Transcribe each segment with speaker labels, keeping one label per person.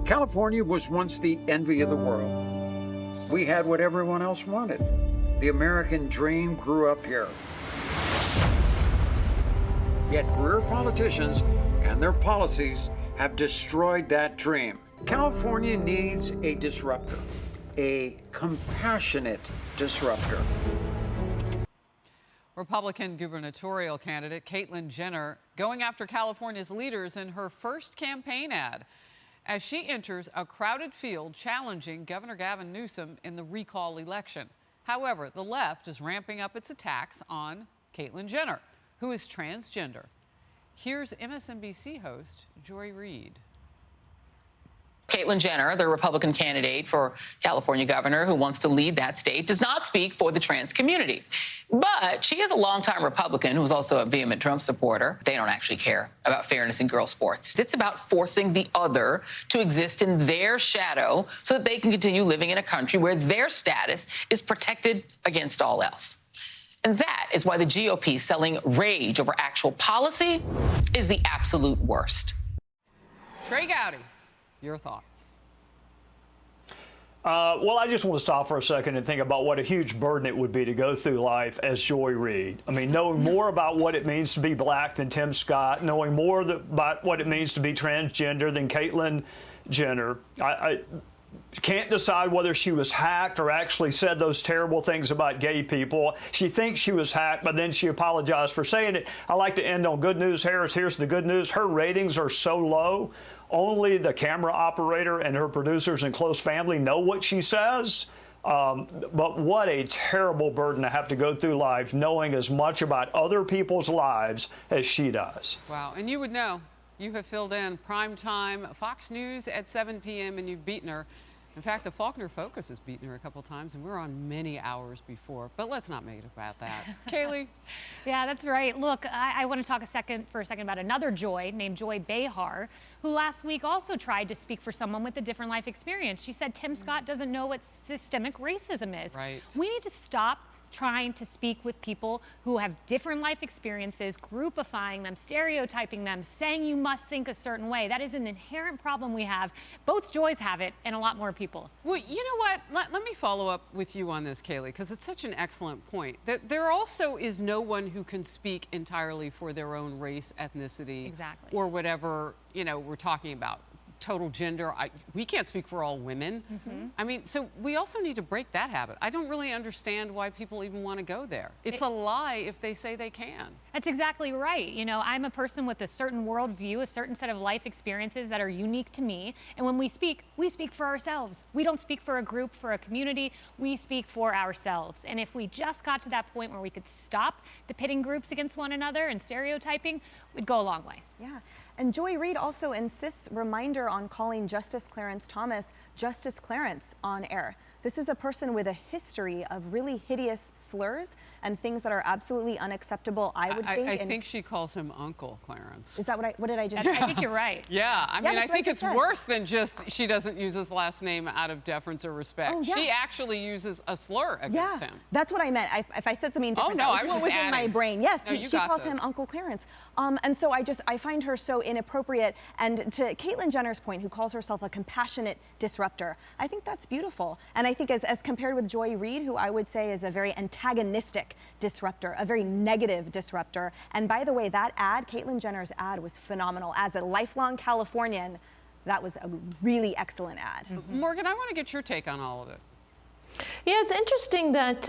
Speaker 1: California was once the envy of the world. We had what everyone else wanted. The American dream grew up here. Yet career politicians and their policies have destroyed that dream. California needs a disruptor, a compassionate disruptor.
Speaker 2: Republican gubernatorial candidate Caitlyn Jenner going after California's leaders in her first campaign ad as she enters a crowded field challenging Governor Gavin Newsom in the recall election. However, the left is ramping up its attacks on Caitlyn Jenner, who is transgender. Here's MSNBC host Joy Reid.
Speaker 3: Caitlyn Jenner, the Republican candidate for California governor who wants to lead that state, does not speak for the trans community. But she is a longtime Republican who is also a vehement Trump supporter. They don't actually care about fairness in girls' sports. It's about forcing the other to exist in their shadow so that they can continue living in a country where their status is protected against all else. And that is why the GOP selling rage over actual policy is the absolute worst.
Speaker 2: Trey Gowdy, your thoughts?
Speaker 4: Well, I just want to stop for a second and think about what a huge burden it would be to go through life as Joy Reid. I mean, knowing more about what it means to be black than Tim Scott, knowing more about what it means to be transgender than Caitlyn Jenner. I can't decide whether she was hacked or actually said those terrible things about gay people. She thinks she was hacked, but then she apologized for saying it. I like to end on good news, Harris. Here's the good news. Her ratings are so low. Only the camera operator and her producers and close family know what she says. But what a terrible burden to have to go through life knowing as much about other people's lives as she does.
Speaker 2: Wow. And you would know. You have filled in primetime Fox News at 7 p.m. and you've beaten her. In fact, the Faulkner Focus has beaten her a couple times, and we're on many hours before. But let's not make it about that. Kayleigh?
Speaker 5: Yeah, that's right. Look, I want to talk for a second about another Joy named Joy Behar, who last week also tried to speak for someone with a different life experience. She said Tim Scott doesn't know what systemic racism is.
Speaker 2: Right.
Speaker 5: We need to stop trying to speak with people who have different life experiences, groupifying them, stereotyping them, saying you must think a certain way. That is an inherent problem we have. Both Joys have it, and a lot more people.
Speaker 2: Well, you know what? Let me follow up with you on this, Kayleigh, because it's such an excellent point. There also is no one who can speak entirely for their own race, ethnicity,
Speaker 5: exactly,
Speaker 2: or whatever, you know, we're talking about. Total gender. We can't speak for all women. Mm-hmm. I mean, so we also need to break that habit. I don't really understand why people even want to go there. It's a lie if they say they can.
Speaker 5: That's exactly right. You know, I'm a person with a certain worldview, a certain set of life experiences that are unique to me. And when we speak for ourselves. We don't speak for a group, for a community. We speak for ourselves. And if we just got to that point where we could stop the pitting groups against one another and stereotyping, we'd go a long way.
Speaker 6: Yeah. And Joy Reid also insists reminder on calling Justice Clarence Thomas Justice Clarence on air. This is a person with a history of really hideous slurs and things that are absolutely unacceptable, I would think.
Speaker 2: I think she calls him Uncle Clarence.
Speaker 6: Is that what did I just say?
Speaker 5: I think you're right.
Speaker 2: Yeah, I mean, I think it's
Speaker 6: said.
Speaker 2: worse than just she doesn't use his last name out of deference or respect.
Speaker 6: Oh, yeah.
Speaker 2: She actually uses a slur against him.
Speaker 6: That's what I meant. If I said something different,
Speaker 2: oh, no,
Speaker 6: that was what was in my brain. Yes,
Speaker 2: no,
Speaker 6: she calls him Uncle Clarence. And so I find her so inappropriate. And to Caitlyn Jenner's point, who calls herself a compassionate disruptor, I think that's beautiful. And I think as compared with Joy Reid, who I would say is a very antagonistic disruptor, a very negative disruptor. And by the way, that ad, Caitlyn Jenner's ad, was phenomenal. As a lifelong Californian, that was a really excellent ad.
Speaker 2: Mm-hmm. Morgan, I want to get your take on all of it.
Speaker 7: Yeah, it's interesting that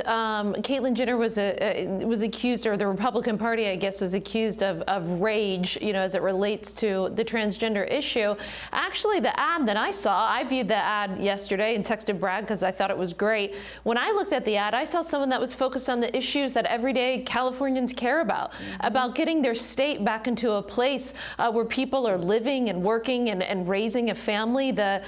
Speaker 7: Caitlyn Jenner was accused, or the Republican Party, I guess, was accused of rage, you know, as it relates to the transgender issue. Actually, the ad that I saw, I viewed the ad yesterday and texted Brad because I thought it was great. When I looked at the ad, I saw someone that was focused on the issues that everyday Californians care about getting their state back into a place where people are living and working and raising a family. The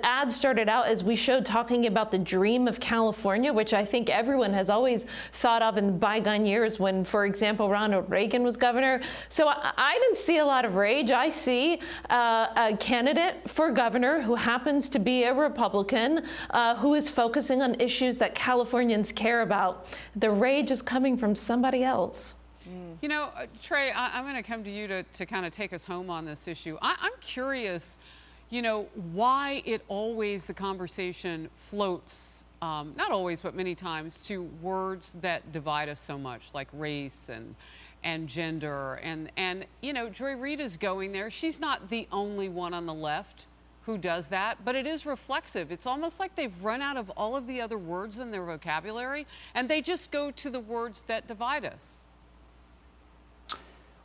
Speaker 7: ad started out, as we showed, talking about the dream of California, which I think everyone has always thought of in bygone years when, for example, Ronald Reagan was governor. So I didn't see a lot of rage. I see a candidate for governor who happens to be a Republican who is focusing on issues that Californians care about. The rage is coming from somebody else.
Speaker 2: You know, Trey, I'm going to come to you to kind of take us home on this issue. I'm curious, you know, why it always, the conversation floats, not always, but many times, to words that divide us so much, like race and gender. And, you know, Joy Reid is going there. She's not the only one on the left who does that, but it is reflexive. It's almost like they've run out of all of the other words in their vocabulary, and they just go to the words that divide us.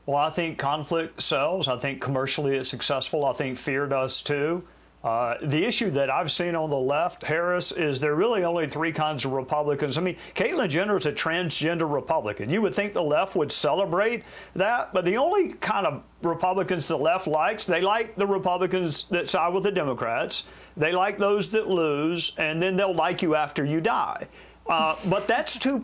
Speaker 4: Well, I think conflict sells. I think commercially it's successful. I think fear does too. The issue that I've seen on the left, Harris, is there are really only three kinds of Republicans. I mean, Caitlyn Jenner is a transgender Republican. You would think the left would celebrate that, but the only kind of Republicans the left likes, they like the Republicans that side with the Democrats. They like those that lose, and then they'll like you after you die. But that's too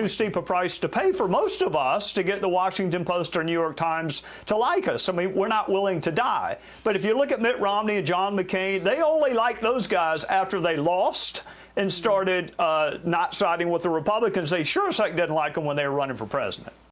Speaker 4: steep a price to pay for most of us to get the Washington Post or New York Times to like us. I mean, we're not willing to die. But if you look at Mitt Romney and John McCain, they only like those guys after they lost and started not siding with the Republicans. They sure as heck didn't like them when they were running for president.